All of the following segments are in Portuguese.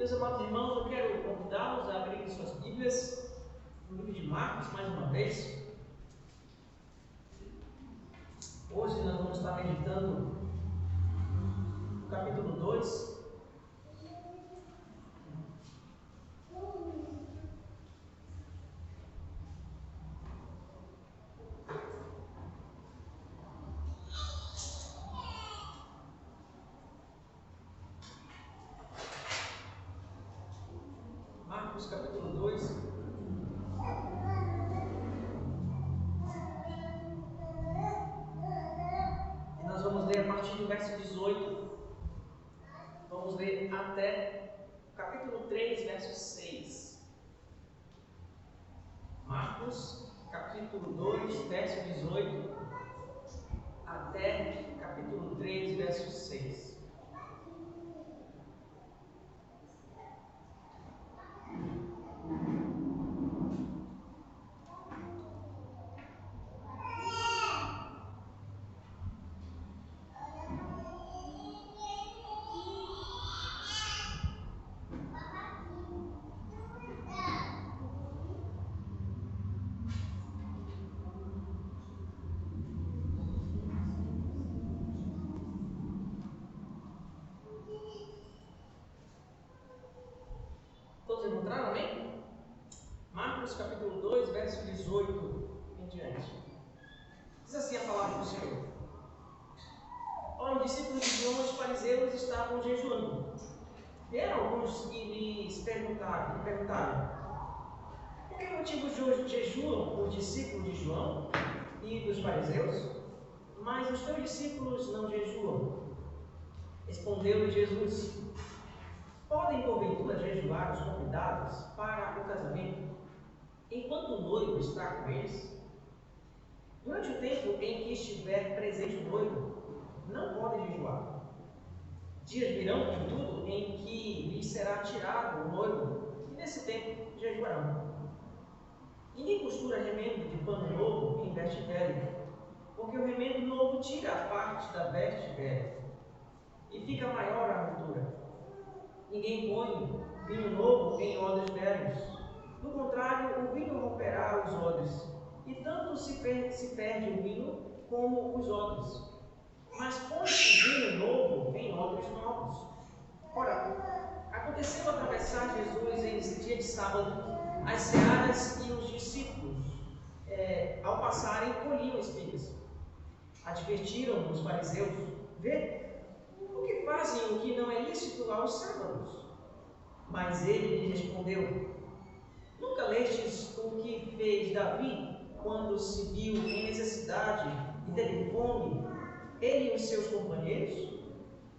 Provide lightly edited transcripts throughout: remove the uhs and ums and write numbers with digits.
Meus amados irmãos, eu quero convidá-los a abrirem suas Bíblias no livro de Marcos, mais uma vez. Hoje nós vamos estar meditando no capítulo 2. Marcos capítulo 2. E nós vamos ler a partir do verso 18. Vamos ler até o capítulo 3, verso 6. Marcos capítulo 2, verso 18 até capítulo 3, verso 6. Todos encontraram, amém? Marcos capítulo 2, verso 18 em diante. Diz assim a palavra do Senhor. Ora, os discípulos de João, os fariseus, estavam jejuando. Vieram alguns e lhes perguntaram: por que motivo jejuam os discípulos de João e dos fariseus, mas os teus discípulos não jejuam? Respondeu-lhe Jesus: podem porventura jejuar os convidados para o casamento, enquanto o noivo está com eles? Durante o tempo em que estiver presente o noivo, não podem jejuar. Dias virão, contudo, em que lhes será tirado o noivo, e nesse tempo jejuarão. Ninguém costura remendo de pano novo em veste velha, porque o remendo novo tira a parte da veste velha, e fica maior a ruptura. Ninguém põe vinho novo em odres velhos. Do contrário, o vinho romperá os odres, e tanto se perde o vinho como os odres. Mas põe-se vinho novo em odres novos. Ora, aconteceu atravessar Jesus em dia de sábado as searas, e os discípulos, ao passarem, colhiam espigas. Advertiram os fariseus: vê, por que fazem o que não é lícito aos sábados? Mas ele lhe respondeu: nunca lestes o que fez Davi quando se viu em necessidade e teve fome, ele e os seus companheiros?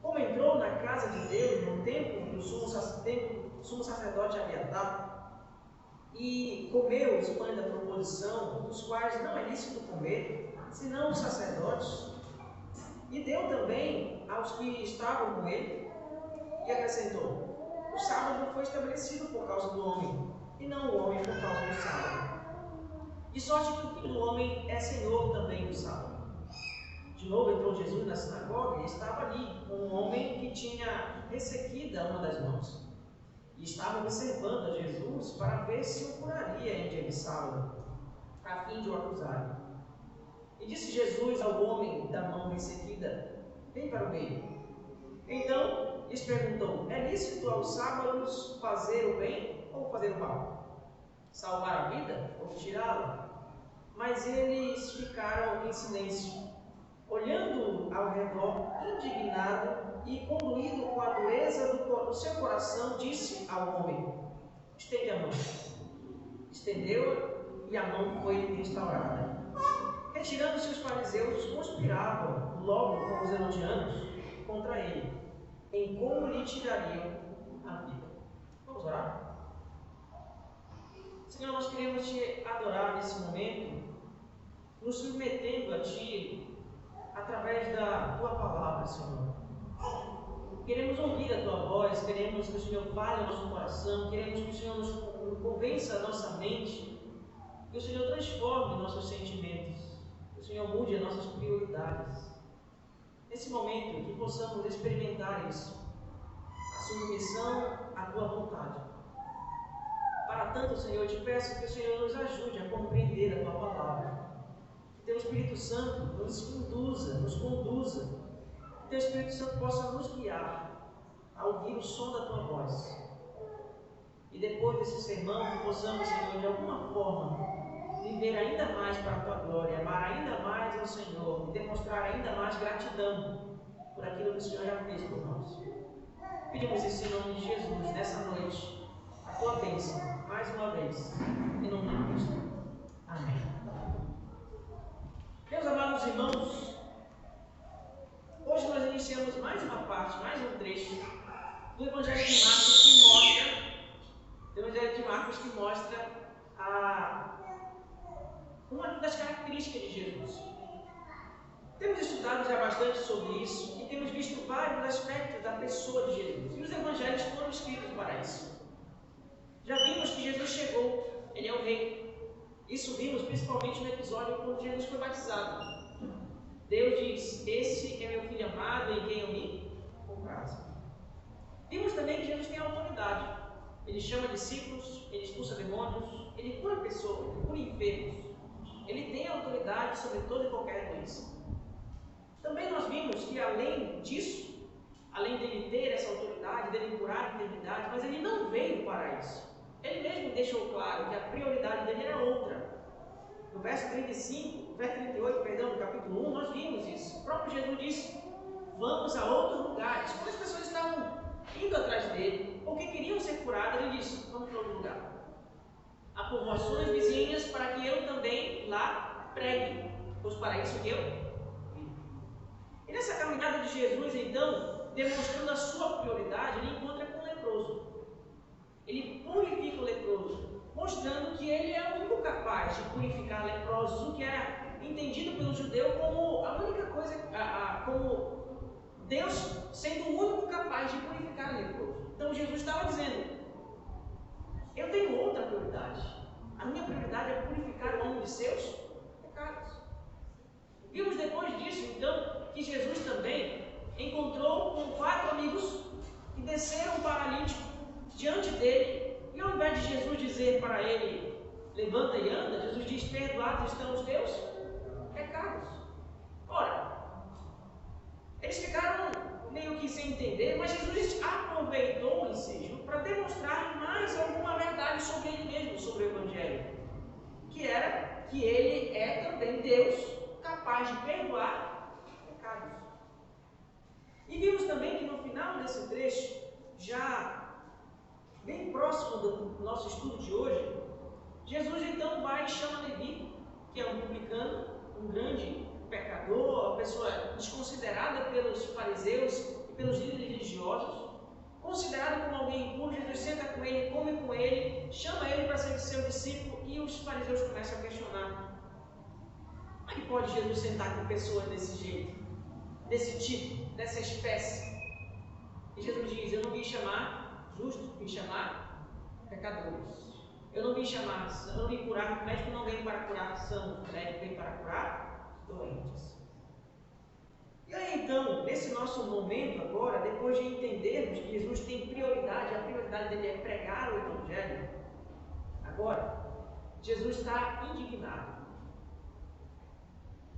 Como entrou na casa de Deus no tempo do sumo sacerdote Abiatar, e comeu os pães da proposição, dos quais não é lícito comer, senão os sacerdotes, e deu também aos que estavam com ele, e acrescentou: o sábado foi estabelecido por causa do homem, e não o homem por causa do sábado. De sorte que o Filho do Homem é Senhor também do sábado. De novo entrou Jesus na sinagoga, e estava ali um homem que tinha ressequida uma das mãos, e estava observando a Jesus para ver se o curaria em dia de sábado, a fim de o acusar. E disse Jesus ao homem da mão ressequida: vem para o meio. Então lhes perguntou: é lícito aos sábados fazer o bem ou fazer o mal? Salvar a vida ou tirá-la? Mas eles ficaram em silêncio, olhando ao redor, indignado, e conduído com a dureza do seu coração, disse ao homem: estende a mão. Estendeu-a, e a mão foi restaurada. Retirando-se os fariseus, conspiravam logo com os herodianos contra ele, em como lhe tirariam a vida. Vamos orar? Senhor, nós queremos te adorar nesse momento, nos submetendo a ti através da tua palavra, Senhor. Queremos ouvir a tua voz, queremos que o Senhor fale no nosso coração, queremos que o Senhor nos convença a nossa mente, que o Senhor transforme nossos sentimentos, que o Senhor mude as nossas prioridades. Nesse momento, que possamos experimentar isso, a submissão à tua vontade. Para tanto, Senhor, eu te peço que o Senhor nos ajude a compreender a tua palavra. Que teu Espírito Santo nos conduza. Que teu Espírito Santo possa nos guiar a ouvir o som da tua voz. E depois desse sermão, que possamos, Senhor, de alguma forma, viver ainda mais para a tua glória, amar ainda mais ao Senhor e demonstrar ainda mais gratidão por aquilo que o Senhor já fez por nós. Pedimos isso em nome de Jesus, nessa noite, a tua bênção, mais uma vez, em nome de Cristo. Amém. Meus amados irmãos, hoje nós iniciamos mais uma parte, mais um trecho do Evangelho de Marcos que mostra uma das características de Jesus. Temos estudado já bastante sobre isso e temos visto vários aspectos da pessoa de Jesus. E os evangelhos foram escritos para isso. Já vimos que Jesus chegou, ele é o rei. Isso vimos principalmente no episódio quando Jesus foi batizado. Deus diz: esse é meu filho amado em quem eu me comprazo. Vimos também que Jesus tem autoridade. Ele chama discípulos, ele expulsa demônios, ele cura pessoas, ele cura enfermos. Ele tem autoridade sobre toda e qualquer doença. Também nós vimos que além disso, além dele ter essa autoridade, dele curar a enfermidade, mas ele não veio para isso. Ele mesmo deixou claro que a prioridade dele era outra. No verso 38, do capítulo 1, nós vimos isso. O próprio Jesus disse: vamos a outros lugares. Quando as pessoas estavam indo atrás dele, porque queriam ser curadas, ele disse: vamos para outro lugar. Há povoações vizinhas para que eu também lá pregue, pois para isso que eu vim. E nessa caminhada de Jesus, então, demonstrando a sua prioridade, ele encontra com o leproso. Ele purifica o leproso, mostrando que ele é o único capaz de purificar leprosos, o que era entendido pelo judeu como a única coisa, como Deus sendo o único capaz de purificar leproso. Então Jesus estava dizendo: eu tenho outra prioridade. A minha prioridade é purificar o homem de seus pecados. Vimos depois disso, então, que Jesus também encontrou com 4 amigos que desceram um paralítico diante dele, e ao invés de Jesus dizer para ele: levanta e anda, Jesus diz: perdoados estão os teus pecados. Ora, eles ficaram meio que sem entender, mas Jesus aproveitou o ensejo para demonstrar mais alguma verdade sobre ele mesmo, sobre o Evangelho, que era que ele é também Deus capaz de perdoar pecados. E vimos também que no final desse trecho, já bem próximo do nosso estudo de hoje, Jesus então vai e chama Levi, que é um publicano, um grande pecador, uma pessoa desconsiderada pelos fariseus e pelos líderes religiosos, considerado como alguém impuro. Jesus senta com ele, come com ele, chama ele para ser seu discípulo, e os fariseus começam a questionar: como é que pode Jesus sentar com pessoas desse jeito, desse tipo, dessa espécie? E Jesus diz: eu não vim chamar justos, vim chamar pecadores. Eu não vim curar, o médico não veio para curar sãos, o médico veio para curar doentes. E aí então, nesse nosso momento agora, depois de entendermos que Jesus tem prioridade, a prioridade dele é pregar o Evangelho, agora, Jesus está indignado.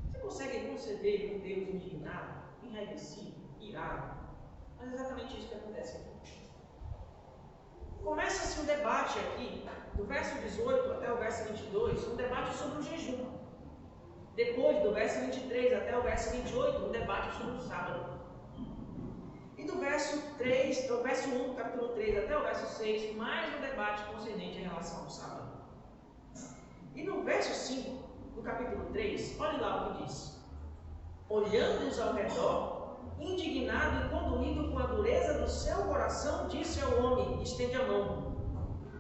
Você consegue conceber um Deus indignado, enraivecido, irado? Mas é exatamente isso que acontece aqui. Começa-se um debate aqui, do verso 18 até o verso 22, um debate sobre o jejum. Depois, do verso 23 até o verso 28, um debate sobre o sábado. E do verso 1 do capítulo 3 até o verso 6, mais um debate concernente em relação ao sábado. E no verso 5 do capítulo 3, olhe lá o que diz: olhando-os ao redor, indignado e conduído com a dureza do seu coração, disse ao homem: estende a mão.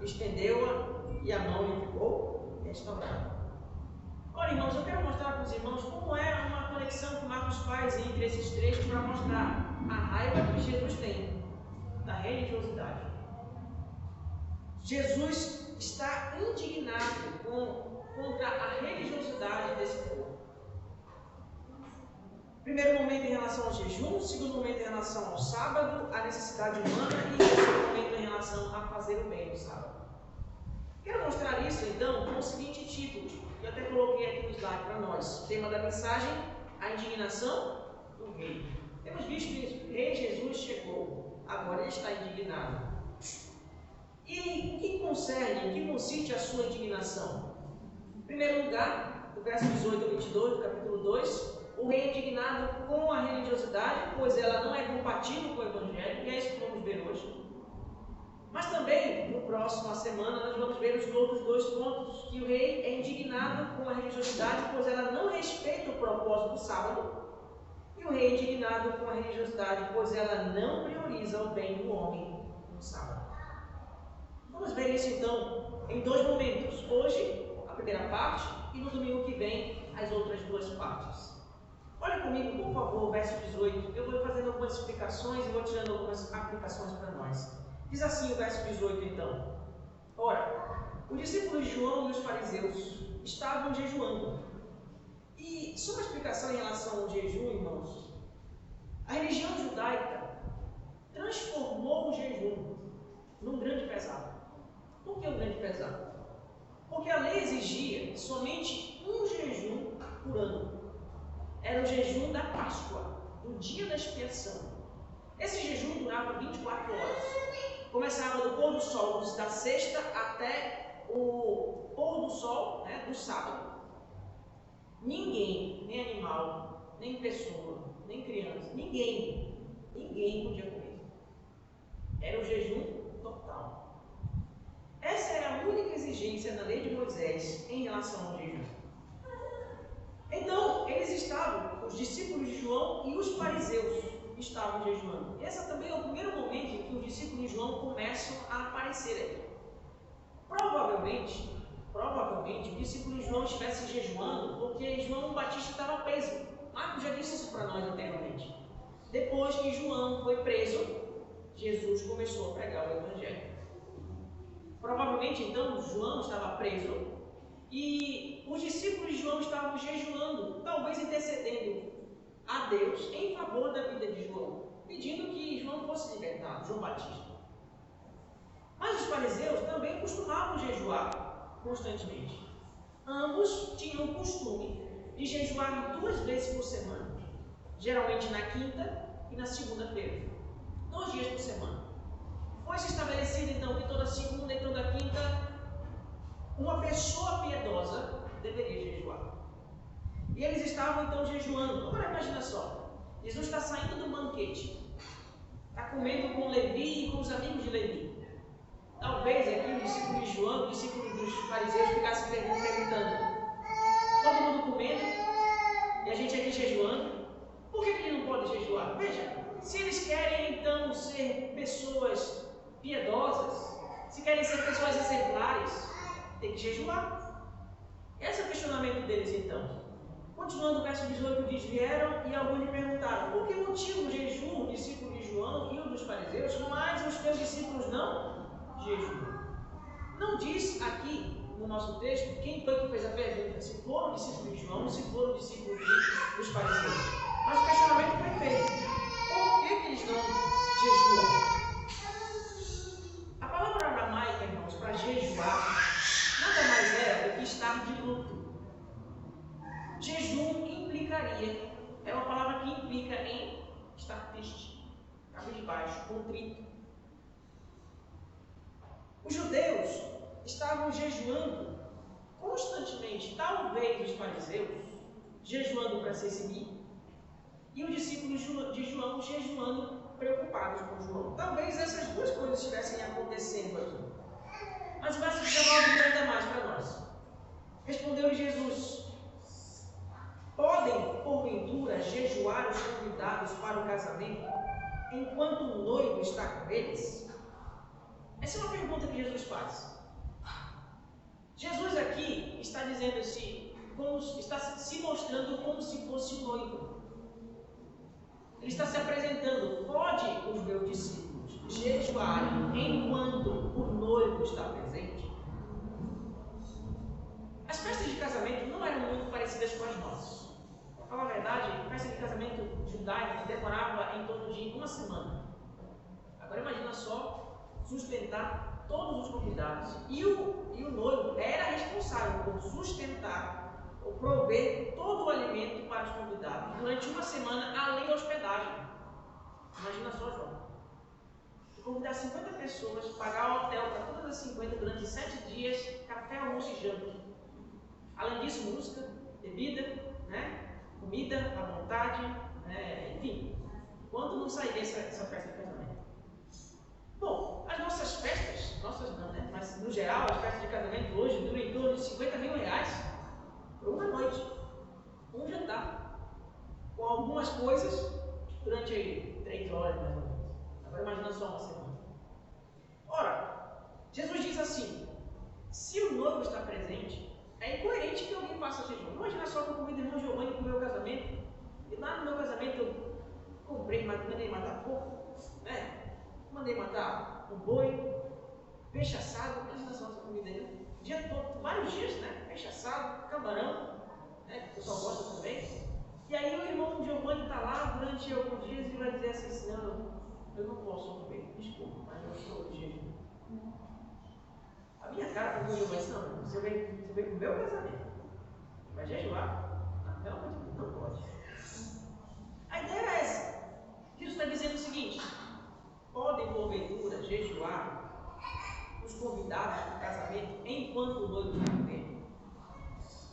Estendeu-a e a mão lhe ficou restaurada. Ora, irmãos, eu quero mostrar para os irmãos como é uma conexão que Marcos faz entre esses trechos para mostrar a raiva que Jesus tem da religiosidade. Jesus está indignado contra a religiosidade desse povo. Primeiro momento em relação ao jejum, segundo momento em relação ao sábado, a necessidade humana, e terceiro momento em relação a fazer o bem no sábado. Quero mostrar isso então com o seguinte título, eu até coloquei aqui no slide para nós. O tema da mensagem: a indignação do rei. Temos visto que o rei Jesus chegou, agora ele está indignado. E o que concerne, em que consiste a sua indignação? Em primeiro lugar, do verso 18 ao 22 do capítulo 2, o rei é indignado com a religiosidade, pois ela não é compatível com o Evangelho, e é isso que vamos ver hoje. Mas também, no próximo semana, nós vamos ver os outros dois pontos, que o rei é indignado com a religiosidade, pois ela não respeita o propósito do sábado, e o rei é indignado com a religiosidade, pois ela não prioriza o bem do homem no sábado. Vamos ver isso então em dois momentos. Hoje, a primeira parte, e no domingo que vem, as outras duas partes. Olha comigo, por favor, o verso 18. Eu vou fazendo algumas explicações e vou tirando algumas aplicações para nós. Diz assim o verso 18 então: ora, os discípulos de João e os fariseus estavam jejuando. E só uma explicação em relação ao jejum, irmãos. A religião judaica transformou o jejum num grande pesado. Por que um grande pesado? Porque a lei exigia somente um jejum por ano. Era o jejum da Páscoa, do dia da expiação. Esse jejum durava 24 horas. Começava do pôr do sol da sexta até o pôr do sol, do sábado. Ninguém, nem animal, nem pessoa, nem criança, ninguém podia comer. Era o jejum total. Essa era a única exigência na lei de Moisés em relação ao jejum. Então, eles estavam, os discípulos de João e os fariseus estavam jejuando. Esse também é o primeiro momento em que os discípulos de João começam a aparecer aqui. Provavelmente, os discípulos de João estivessem jejuando porque João Batista estava preso. Marcos já disse isso para nós anteriormente. Depois que João foi preso, Jesus começou a pregar o Evangelho. Provavelmente, então, João estava preso e os discípulos de João estavam jejuando, talvez intercedendo a Deus em favor da vida de João, pedindo que João fosse libertado, João Batista. Mas os fariseus também costumavam jejuar constantemente. Ambos tinham o costume de jejuar 2 vezes por semana, geralmente na quinta e na segunda-feira, 2 dias por semana. Foi-se estabelecido então que toda segunda e toda quinta uma pessoa piedosa deveria jejuar. E eles estavam então jejuando. Agora imagina só, Jesus está saindo do banquete, está comendo com Levi e com os amigos de Levi. Talvez aqui o discípulo de João, o discípulo dos fariseus ficasse perguntando: todo mundo comendo e a gente aqui jejuando, por que ele não pode jejuar? Veja, se eles querem então ser pessoas piedosas, se querem ser pessoas exemplares, tem que jejuar. Esse é o questionamento deles então. Continuando o verso 18 diz: vieram e alguns lhe perguntaram: por que motivo o jejum, o discípulo de João e o dos fariseus, mas os teus discípulos não jejuam? Não diz aqui no nosso texto quem foi que fez a pergunta, se foram discípulos de João ou se foram discípulos dos fariseus. Mas o questionamento foi feito: por que eles não jejuam? A palavra aramaica, irmãos, para jejuar nada mais é do que estar de luto. Jejum implicaria, é uma palavra que implica em estar triste, cabisbaixo, contrito. Os judeus estavam jejuando constantemente, talvez os fariseus jejuando para se eximir, e os discípulos de João jejuando preocupados com João. Talvez essas duas coisas estivessem acontecendo aqui. Mas o verso 19 diz ainda mais para nós. Respondeu-lhe Jesus: podem, porventura, jejuar os convidados para o casamento, enquanto o noivo está com eles? Essa é uma pergunta que Jesus faz. Jesus aqui está dizendo-se, está se mostrando como se fosse o noivo. Ele está se apresentando: pode os meus discípulos jejuarem enquanto o noivo está presente? As festas de casamento não eram muito parecidas com as nossas. Para falar a verdade, festa de casamento judaico demorava em torno de uma semana. Agora imagina só sustentar todos os convidados. E o noivo era responsável por sustentar, ou prover todo o alimento para os convidados durante uma semana, além da hospedagem. Imagina só, João. Convidar 50 pessoas, pagar o hotel para todas as 50 durante 7 dias, café, almoço e janta. Além disso, música, bebida, né? Comida à vontade, enfim. Quanto não sairia essa festa de casamento? Bom, as nossas festas, nossas não, né? Mas no geral, as festas de casamento hoje duram em torno de 50 mil reais por uma noite, um jantar, com algumas coisas durante 3 horas mais ou menos. Agora imagina só uma semana. Ora, Jesus diz assim: se o noivo está presente, é incoerente que alguém faça jejum. Imagina só que eu convido o irmão Giovanni para o meu casamento, e lá no meu casamento eu mandei matar porco, né? Mandei matar um boi, peixe assado. Imagina só essa comida aí. Dia todo, vários dias, né? Peixe assado, camarão, né? Que o pessoal gosta também. E aí o irmão Giovanni está lá durante alguns dias e vai dizer assim: não, eu não posso comer, desculpa, mas eu estou de jejum. A minha cara para o Giovanni disse: não, você veio para o meu casamento, vai jejuar? Não, pelo amor de Deus, não pode. A ideia é essa. Jesus está dizendo o seguinte: podem porventura jejuar os convidados do casamento enquanto o noivo não vem.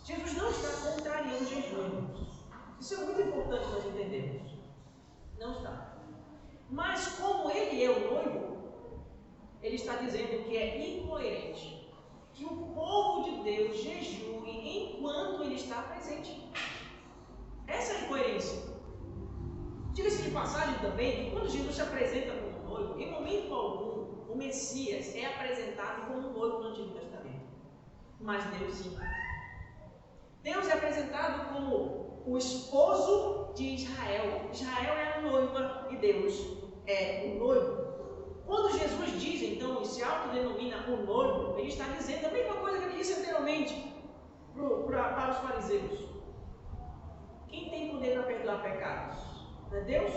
Jesus não está contrariando o jejum, irmãos. Isso é muito importante nós entendermos. Não está. Mas como ele é o noivo, ele está dizendo que é incoerente que o povo de Deus jejue enquanto ele está presente. Essa é a incoerência. Diga-se de passagem também que quando Jesus se apresenta como noivo, em momento algum, o Messias é apresentado como noivo no Antigo Testamento. Mas Deus sim. Deus é apresentado como o esposo de Israel. Israel é a noiva e Deus é o noivo. Quando Jesus diz, então, e se autodenomina o noivo, ele está dizendo a mesma coisa que ele disse anteriormente para os fariseus. Quem tem poder para perdoar pecados? Não é Deus?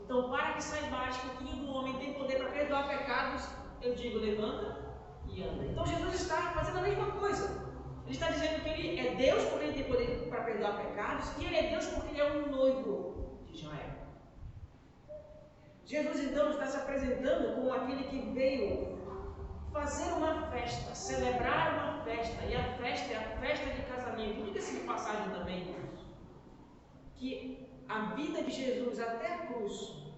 Então, para que saibais que o Filho do Homem tem poder para perdoar pecados, eu digo, levanta e anda. Então, Jesus está fazendo a mesma coisa. Ele está dizendo que ele é Deus porque ele tem poder para perdoar pecados, e ele é Deus porque ele é o noivo de Israel. Jesus então está se apresentando como aquele que veio fazer uma festa, celebrar uma festa, e a festa é a festa de casamento. Diga-se de passagem também, irmãos, que a vida de Jesus até a cruz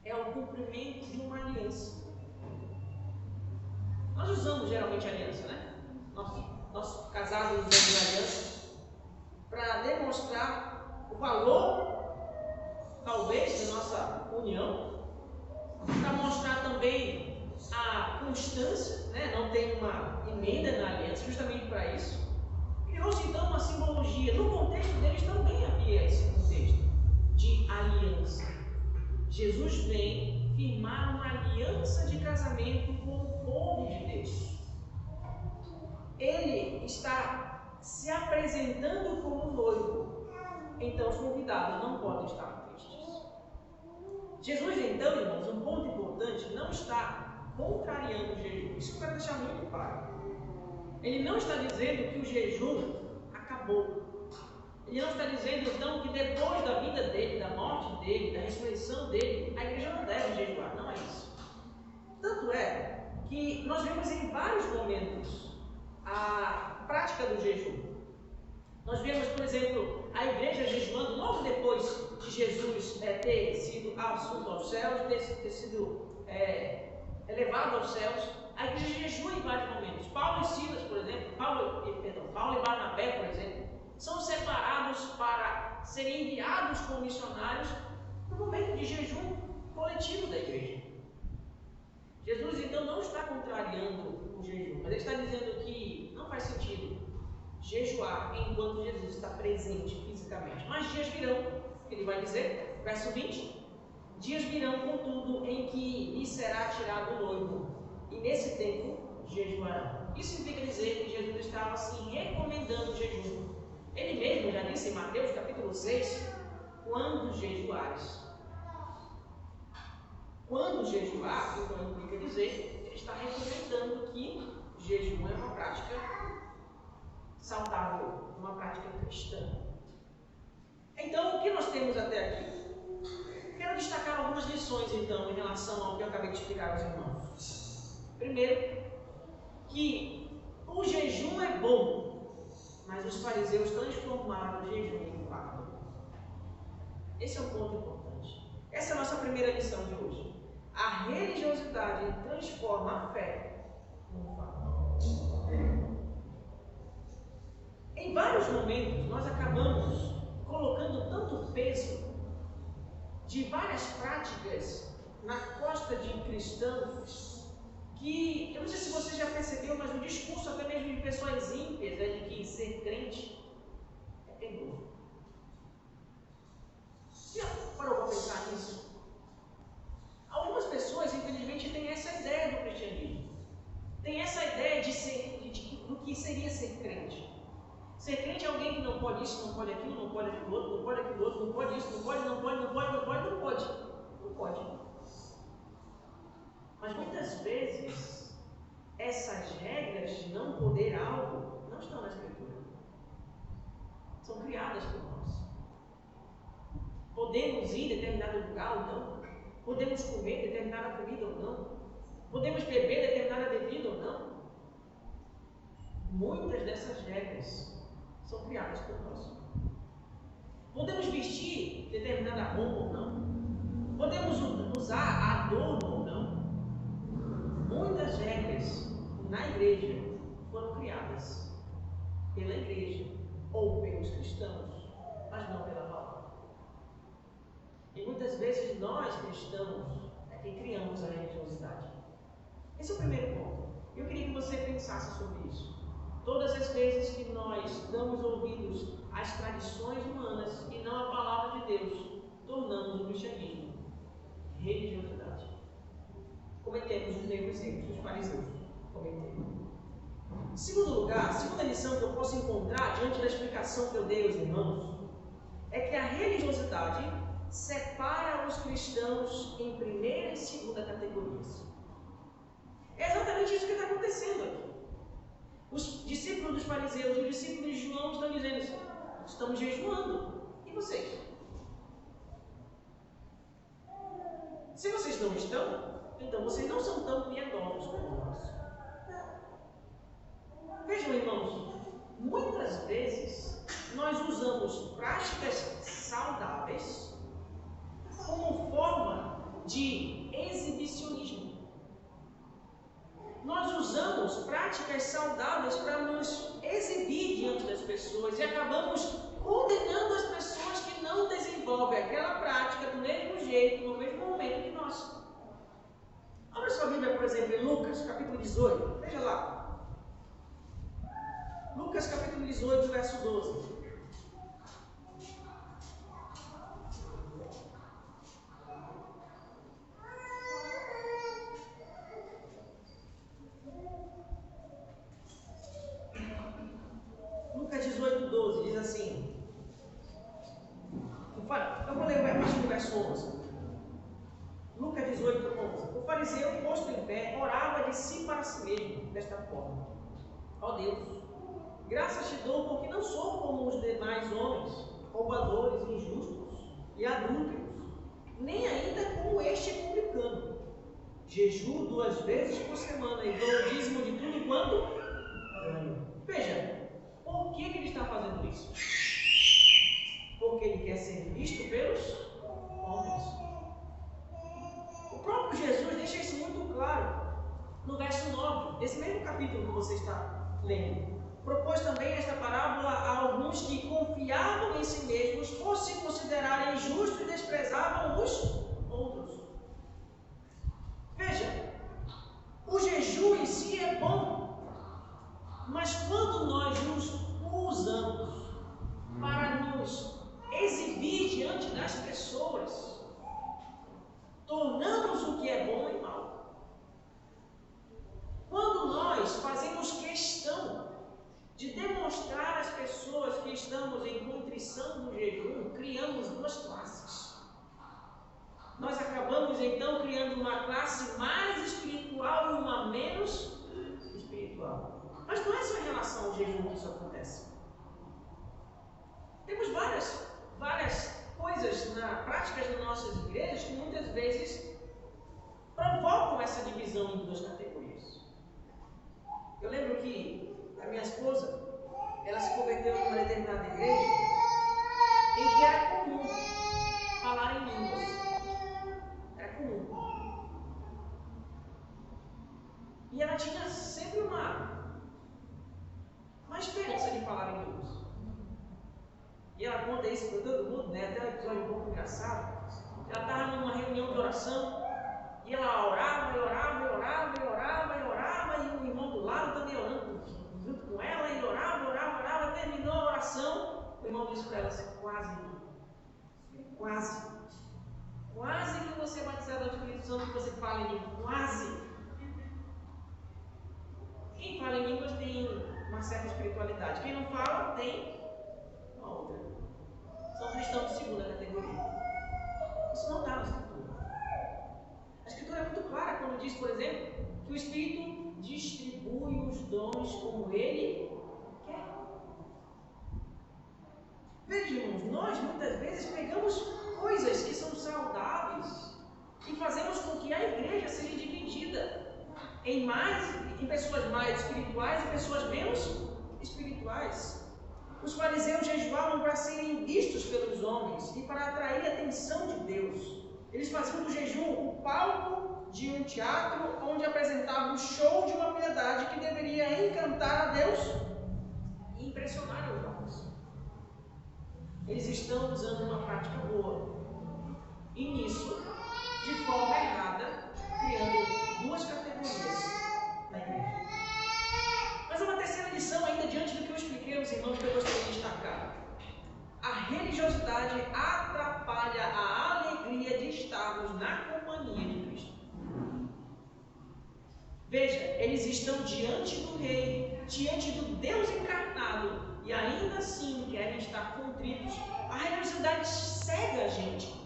é o cumprimento de uma aliança. Nós usamos geralmente aliança, né? Nós casados usamos aliança para demonstrar o valor, talvez, da nossa união, para mostrar também a constância, né? Não tem uma emenda na aliança, justamente para isso. Criou-se então uma simbologia. No contexto deles também havia esse contexto de aliança. Jesus vem firmar uma aliança de casamento com o povo de Deus. Ele está se apresentando como noivo, então os convidados não podem estar tristes. Jesus, então, irmãos, um ponto importante, não está contrariando o jejum. Isso eu quero deixar muito claro. Ele não está dizendo que o jejum acabou. Ele não está dizendo, então, que depois da vida dele, da morte dele, da ressurreição dele, a igreja não deve jejuar. Não é isso. Tanto é que nós vemos em vários momentos a prática do jejum. Nós vemos, por exemplo, a igreja jejuando logo depois de Jesus ter sido assunto aos céus, ter sido elevado aos céus. A igreja jejua em vários momentos. Paulo e Silas, por exemplo, Paulo e Barnabé, por exemplo, são separados para serem enviados como missionários no momento de jejum coletivo da igreja. Jesus então não está contrariando o jejum, mas ele está dizendo que não faz sentido jejuar enquanto Jesus está presente fisicamente. Mas dias virão, ele vai dizer, verso 20, dias virão, contudo, em que lhe será tirado o noivo, e nesse tempo jejuarão. Isso significa dizer que Jesus estava assim recomendando o jejum. Ele mesmo já disse em Mateus capítulo 6, quando jejuares. Quando jejuar, então implica dizer, ele está recomendando que jejum é uma prática saudável, uma prática cristã. Então, o que nós temos até aqui? Quero destacar algumas lições, então, em relação ao que eu acabei de explicar aos irmãos. Primeiro, que o jejum é bom, mas os fariseus transformaram o jejum em fardo. Esse é um ponto importante. Essa é a nossa primeira lição de hoje. A religiosidade transforma a fé num fardo. Em vários momentos, nós acabamos colocando tanto peso de várias práticas na costa de cristãos que, eu não sei se você já percebeu, mas o discurso até mesmo de pessoas ímpias é de que ser crente é penoso. Já parou para pensar nisso? Algumas pessoas, infelizmente, têm essa ideia do cristianismo. Tem essa ideia do que seria ser crente. Ser crente é alguém que não pode isso, não pode aquilo, não pode aquilo outro, não pode aquilo outro, não pode isso, não pode. Não pode. Mas muitas vezes, essas regras de não poder algo não estão na Escritura. São criadas por nós. Podemos ir em determinado lugar ou não? Podemos comer determinada comida ou não? Podemos beber determinada bebida ou não? Muitas dessas regras são criadas por nós. Podemos vestir determinada roupa ou não? Podemos usar adorno ou não? Muitas regras na igreja foram criadas pela igreja ou pelos cristãos, mas não pela palavra. E muitas vezes nós, cristãos, é quem criamos a religiosidade. Esse é o primeiro ponto. Eu queria que você pensasse sobre isso. Todas as vezes que nós damos ouvidos às tradições humanas e não à palavra de Deus, tornamos o cristianismo religiosidade. Cometemos os mesmos erros que os fariseus cometeram. Em segundo lugar, a segunda lição que eu posso encontrar diante da explicação que eu dei aos irmãos é que a religiosidade separa os cristãos em primeira e segunda categorias. É exatamente isso que está acontecendo aqui. Os discípulos dos fariseus e os discípulos de João estão dizendo assim: estamos jejuando. E vocês? Se vocês não estão, então vocês não são tão piedosos como nós. Vejam, irmãos, muitas vezes nós usamos práticas saudáveis como forma de exibicionismo. Nós usamos práticas saudáveis para nos exibir diante das pessoas e acabamos condenando as pessoas que não desenvolvem aquela prática do mesmo jeito, no mesmo momento que nós. Abra sua Bíblia, por exemplo, em Lucas, capítulo 18. Veja lá. Lucas, capítulo 18, verso 12. Lucas 18, 12 diz assim. Eu vou ler a partir do verso 11. Lucas 18, 11. O fariseu, posto em pé, orava de si para si mesmo, desta forma: ó Deus, graças te dou porque não sou como os demais homens, roubadores, injustos e adúlteros, nem ainda como este publicano. Jejuo 2 vezes por semana e dou o dízimo de tudo quanto ganho. Veja, por que ele está fazendo isso? Porque ele quer ser visto pelos homens. O próprio Jesus deixa isso muito claro no verso 9, desse mesmo capítulo que você está lendo. Propôs também esta parábola a alguns que confiavam em si mesmos por se considerarem justos e desprezavam os outros. Veja, o jejum em si é bom, mas quando nós nos usamos para nos exibir diante das pessoas, tornamos o que é bom em mal. Quando nós fazemos questão de demonstrar às pessoas que estamos em contrição instituição do jejum, criamos duas classes. Nós acabamos então criando uma classe mais espiritual e uma menos espiritual. Mas não é só em relação ao jejum que isso acontece. Temos várias coisas práticas nas nossas igrejas que muitas vezes provocam essa divisão em duas categorias. Eu lembro que a minha esposa, ela se converteu em uma determinada igreja em que era comum falar em línguas. Era comum. E ela tinha sempre uma esperança de falar em línguas. E ela conta isso para todo mundo, né? Até um episódio um pouco engraçado. Ela estava numa reunião de oração e ela orava, e o irmão do lado também orando junto com ela, e orava, terminou a oração. O irmão disse para ela assim: quase que você é batizado no Espírito Santo, que você fala em língua, quase. Quem fala em línguas tem uma certa espiritualidade, quem não fala tem uma outra. São cristãos de segunda categoria. Isso não está na Escritura. A Escritura é muito clara quando diz, por exemplo, que o Espírito distribui os dons como Ele quer. Veja, irmãos, nós muitas vezes pegamos coisas que são saudáveis e fazemos com que a igreja seja dividida em pessoas mais espirituais e pessoas menos espirituais. Os fariseus jejuavam para serem vistos pelos homens e para atrair a atenção de Deus. Eles faziam do jejum o palco de um teatro onde apresentavam o show de uma piedade que deveria encantar a Deus e impressionar os homens. Eles estão usando uma prática boa e nisso, de forma errada, criando duas categorias na igreja. Mas uma terceira lição, ainda diante do que eu expliquei aos irmãos, que eu gostaria de destacar. A religiosidade atrapalha a alegria de estarmos na companhia de Cristo. Veja, eles estão diante do Rei, diante do Deus encarnado, e ainda assim querem estar contritos. A religiosidade cega a gente.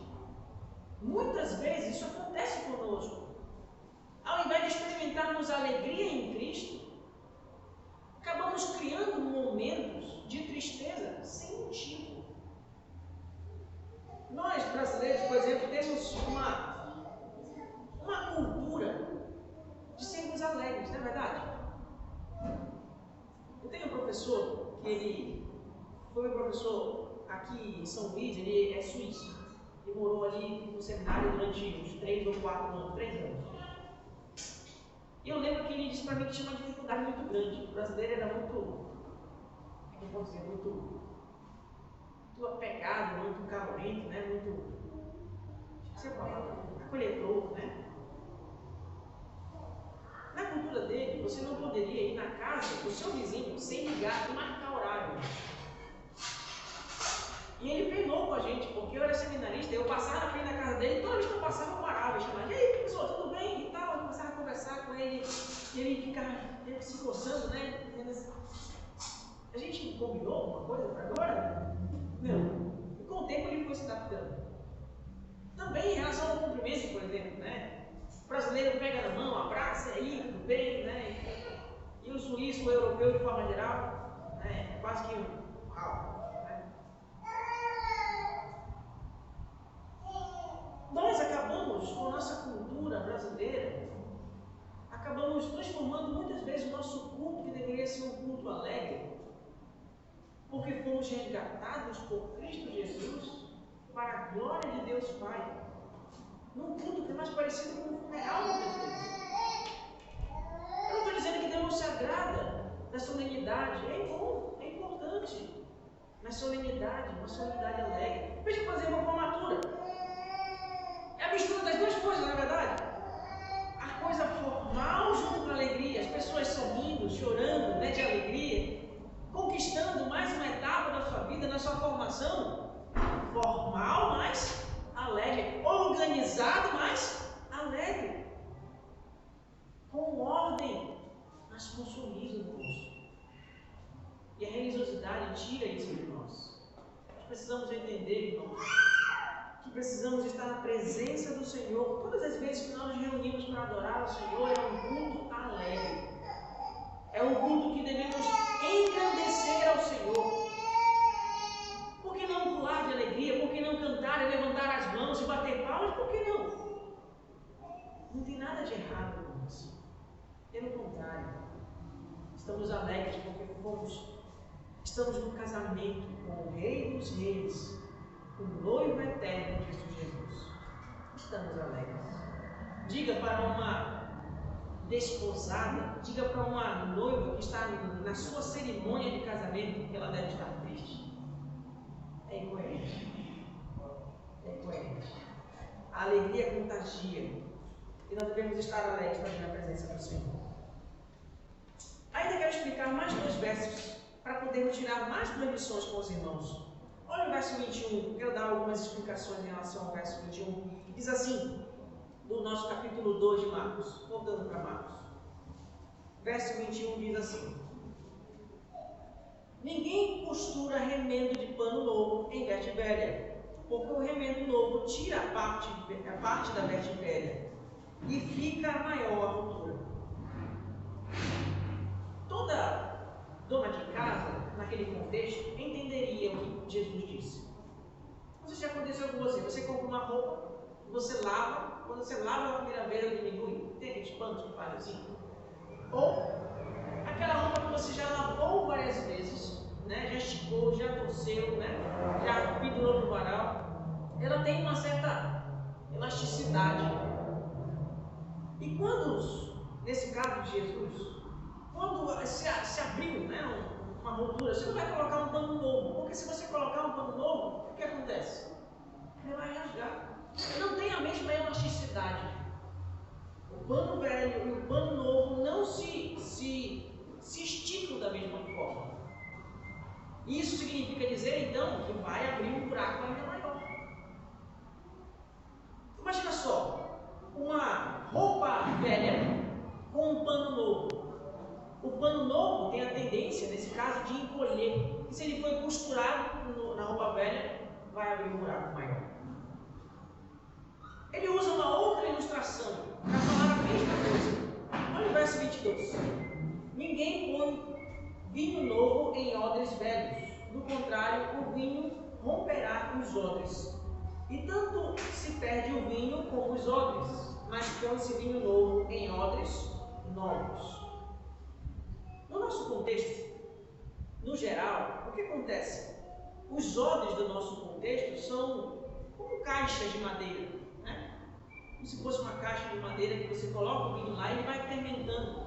Muitas vezes isso acontece conosco. Ao invés de experimentarmos a alegria em Cristo, acabamos criando momentos de tristeza sem motivo. Nós, brasileiros, por exemplo, temos uma cultura de sermos alegres, não é verdade? Eu tenho um professor que ele foi meu professor aqui em São Luís, ele é suíço. Ele morou ali no seminário durante uns 3 ou 4 anos, 3 anos. E eu lembro que ele disse para mim que tinha uma dificuldade muito grande. O brasileiro era muito apegado, muito calorento, né? Muito, sei a palavra, acolhedor, né? Na cultura dele, você não poderia ir na casa do seu vizinho sem ligar e marcar horário. E ele penou com a gente, porque eu era seminarista, eu passava na frente da casa dele, toda vez que eu passava eu parava e chamava: "E aí, professor, tudo bem?" E tal. Eu começava a conversar com ele, e ele ficava se coçando, né? A gente combinou alguma coisa para agora? Não. E com o tempo ele foi se adaptando. Também em relação ao cumprimento, por exemplo, né? O brasileiro pega na mão, abraça, e aí, tudo bem, né? E o suíço, o europeu, de forma geral, né? É quase que um rau, né? Nós acabamos, com a nossa cultura brasileira, acabamos transformando muitas vezes o nosso culto, que deveria ser um culto alegre, porque fomos resgatados por Cristo Jesus para a glória de Deus Pai, num culto que é mais parecido com um funeral muitas vezes. Eu não estou dizendo que Deus não se agrada da solenidade, é bom, é importante, mas solenidade, uma solenidade alegre. Veja, por exemplo, uma formatura. É a mistura das duas coisas, não é verdade? A coisa formal junto com a alegria, as pessoas sorrindo, chorando, né, de alegria, conquistando mais uma etapa da sua vida, na sua formação, formal, mas alegre, organizado, mas alegre, com ordem, mas com sorriso no rosto. E a religiosidade tira isso de nós. As precisamos entender, irmãos, que precisamos estar na presença do Senhor. Todas as vezes que nós nos reunimos para adorar o Senhor, é um culto alegre. É um culto que devemos engrandecer ao Senhor. Por que não pular de alegria? Por que não cantar e levantar as mãos e bater palmas? Por que não? Não tem nada de errado, irmãos. Pelo contrário, estamos alegres porque estamos no casamento com o Rei dos Reis, o noivo eterno de Cristo Jesus. Estamos alegres. Diga para uma desposada, diga para uma noiva que está na sua cerimônia de casamento que ela deve estar triste. É incoerente. É incoerente. A alegria contagia. E nós devemos estar alegres para vir na presença do Senhor. Ainda quero explicar mais 2 versos para podermos tirar mais 2 lições com os irmãos. Olha o verso 21, quero dar algumas explicações em relação ao verso 21. Diz assim, do nosso capítulo 2 de Marcos, voltando para Marcos. Verso 21 diz assim: ninguém costura remendo de pano novo em veste velha, porque o remendo novo tira a parte da veste velha e fica maior a ruptura. Toda dona de casa, naquele contexto, entenderia o que Jesus disse. Não sei se já aconteceu com você. Você compra uma roupa, você lava, quando você lava a primeira vez, ela diminui. Tem aqueles panos que fazem assim. Ou aquela roupa que você já lavou várias vezes, né? Já esticou, já torceu, né? Já pendurou no varal. Ela tem uma certa elasticidade. E quando, nesse caso de Jesus, quando se abriu, né, uma ruptura, você não vai colocar um pano novo, porque se você colocar um pano novo, o que acontece? Ele vai rasgar. Ele não tem a mesma elasticidade. O pano velho e o pano novo não se esticam da mesma forma. Isso significa dizer, então, que vai abrir um buraco ainda maior. Imagina só, uma roupa velha com um pano novo. O pano novo tem a tendência, nesse caso, de encolher. E se ele for costurado na roupa velha, vai abrir um buraco maior. Ele usa uma outra ilustração para falar a mesma coisa. Olha o verso 22. Ninguém põe vinho novo em odres velhos. Do contrário, o vinho romperá os odres. E tanto se perde o vinho como os odres, mas põe-se vinho novo em odres novos. No nosso contexto, no geral, o que acontece? Os odres do nosso contexto são como caixas de madeira, né? Como se fosse uma caixa de madeira que você coloca o vinho lá e ele vai fermentando.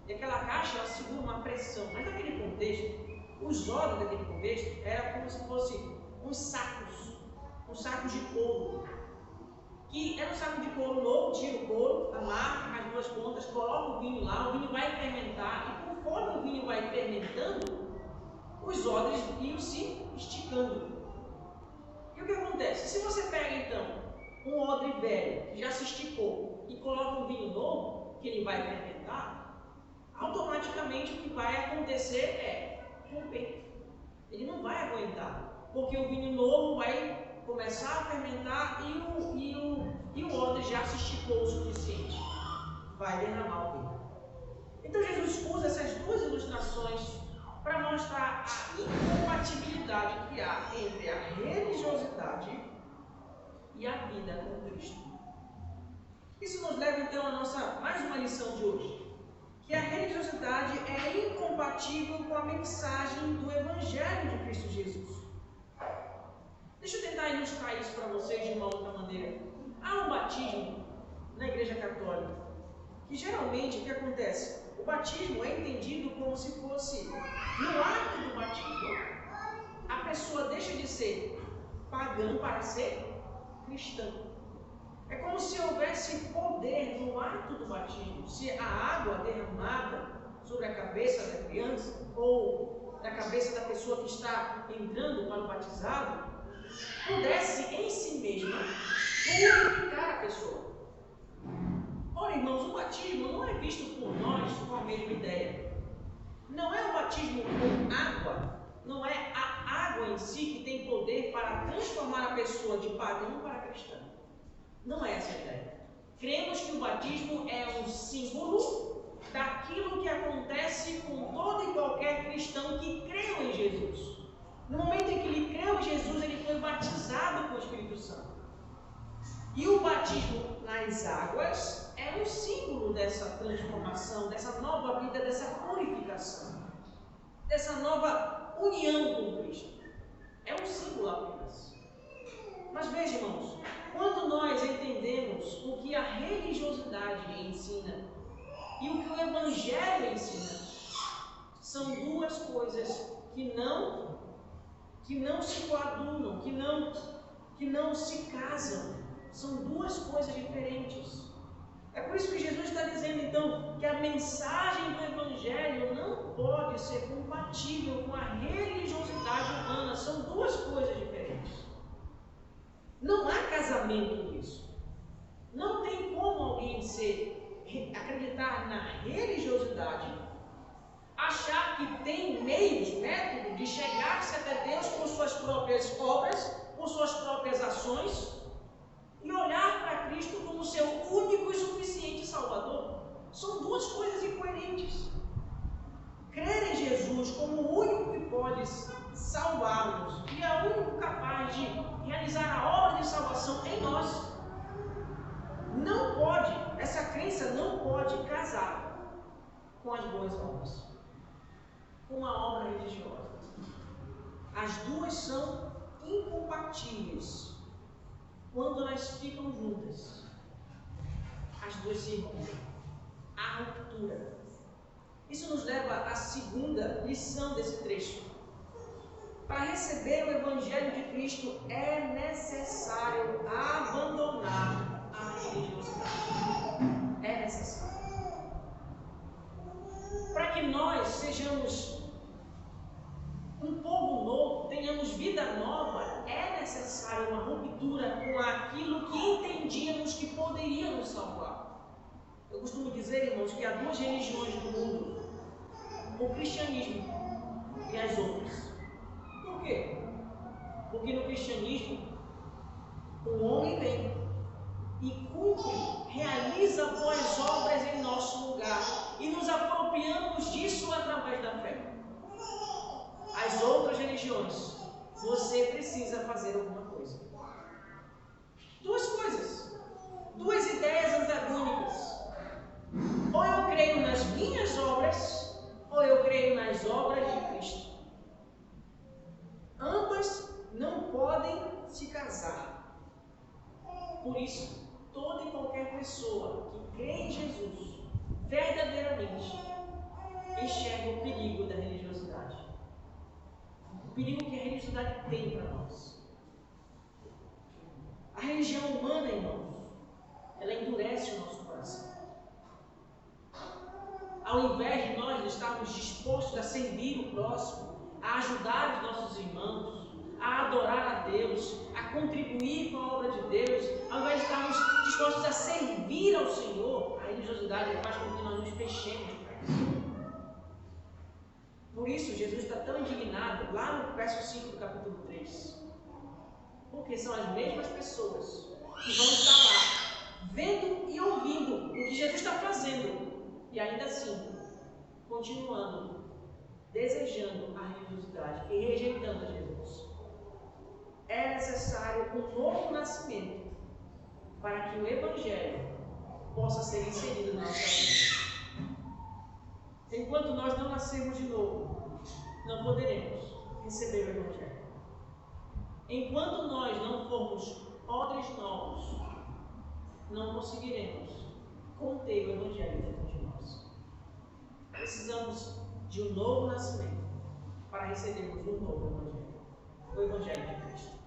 E aquela caixa, ela segura uma pressão. Mas naquele contexto, os odres daquele contexto eram como se fossem uns sacos de couro. Que era um saco de couro novo, tira o couro, amarra as 2 pontas, coloca o vinho lá, o vinho vai fermentar, e conforme o vinho vai fermentando, os odres iam se esticando. E o que acontece? Se você pega então um odre velho, que já se esticou, e coloca um vinho novo, que ele vai fermentar, automaticamente o que vai acontecer é romper. Ele não vai aguentar, porque o vinho novo vai começar a fermentar e o odre já se esticou o suficiente. Vai derramar o vinho. Então Jesus usa essas 2 ilustrações para mostrar a incompatibilidade que há entre a religiosidade e a vida com Cristo. Isso nos leva então a nossa mais uma lição de hoje, que a religiosidade é incompatível com a mensagem do Evangelho de Cristo Jesus. Deixa eu tentar ilustrar isso para vocês de uma outra maneira. Há um batismo na Igreja Católica, que geralmente o que acontece? O batismo é entendido como se fosse, no ato do batismo, a pessoa deixa de ser pagã para ser cristã. É como se houvesse poder no ato do batismo. Se a água derramada sobre a cabeça da criança ou na cabeça da pessoa que está entrando para o batizado, pudesse em si mesma purificar a pessoa. Ora, irmãos, o batismo não é visto por nós com a mesma ideia. Não é o batismo com água, não é a água em si que tem poder para transformar a pessoa de pagão para cristã. Não é essa a ideia. Cremos que o batismo é um símbolo daquilo que acontece com todo e qualquer cristão que creu em Jesus. No momento em que ele creu em Jesus, ele foi batizado com o Espírito Santo. E o batismo nas águas é um símbolo dessa transformação, dessa nova vida, dessa purificação, dessa nova união com Cristo. É um símbolo apenas. Mas veja, irmãos, quando nós entendemos o que a religiosidade ensina e o que o Evangelho ensina, são duas coisas que não se coadunam, que não se casam. São duas coisas diferentes. É por isso que Jesus está dizendo, então, que a mensagem do Evangelho não pode ser compatível com a religiosidade humana. São duas coisas diferentes. Não há casamento nisso. Não tem como alguém acreditar na religiosidade, achar que tem meios, métodos de chegar-se até Deus por suas próprias obras, por suas próprias ações, e olhar para Cristo como seu único e suficiente Salvador. São duas coisas incoerentes. Crer em Jesus como o único que pode salvar-nos e é o único capaz de realizar a obra de salvação em nós, não pode, essa crença não pode casar com as boas obras, com a obra religiosa. As duas são incompatíveis. Quando elas ficam juntas, as duas se rompem. A ruptura. Isso nos leva à segunda lição desse trecho. Para receber o Evangelho de Cristo é necessário abandonar a religiosidade. É necessário. Para que nós sejamos um povo novo, tenhamos vida nova, é necessário uma ruptura com aquilo que entendíamos que poderia nos salvar. Eu costumo dizer, irmãos, que há duas religiões no mundo: o cristianismo e as outras. Por quê? Porque no cristianismo o homem vem e cumpre, realiza boas obras em nosso lugar e nos apropriamos disso através da fé. As outras religiões, você precisa fazer alguma coisa. Duas coisas, duas ideias antagônicas. Ou eu creio nas minhas obras, ou eu creio nas obras de Cristo. Ambas não podem se casar. Por isso, toda e qualquer pessoa que crê em Jesus verdadeiramente enxerga o perigo da religiosidade. O perigo que a religiosidade tem para nós. A religião humana, irmãos, ela endurece o nosso coração. Ao invés de nós estarmos dispostos a servir o próximo, a ajudar os nossos irmãos, a adorar a Deus, a contribuir com a obra de Deus, ao invés de estarmos dispostos a servir ao Senhor, a religiosidade faz com que nós nos fechemos para isso. Por isso, Jesus está tão indignado, lá no verso 5 do capítulo 3. Porque são as mesmas pessoas que vão estar lá, vendo e ouvindo o que Jesus está fazendo, e ainda assim, continuando, desejando a religiosidade e rejeitando a Jesus. É necessário um novo nascimento para que o Evangelho possa ser inserido na nossa vida. Enquanto nós não nascermos de novo, não poderemos receber o Evangelho. Enquanto nós não formos odres novos, não conseguiremos conter o Evangelho dentro de nós. Precisamos de um novo nascimento para recebermos um novo Evangelho, o Evangelho de Cristo.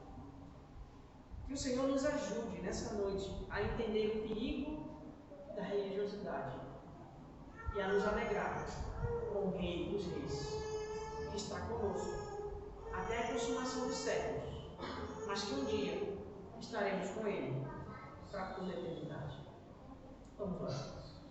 Que o Senhor nos ajude nessa noite a entender o perigo da religiosidade e a nos alegrar com o Rei dos Reis, que está conosco até a consumação dos séculos, mas que um dia estaremos com Ele para toda a eternidade. Vamos lá.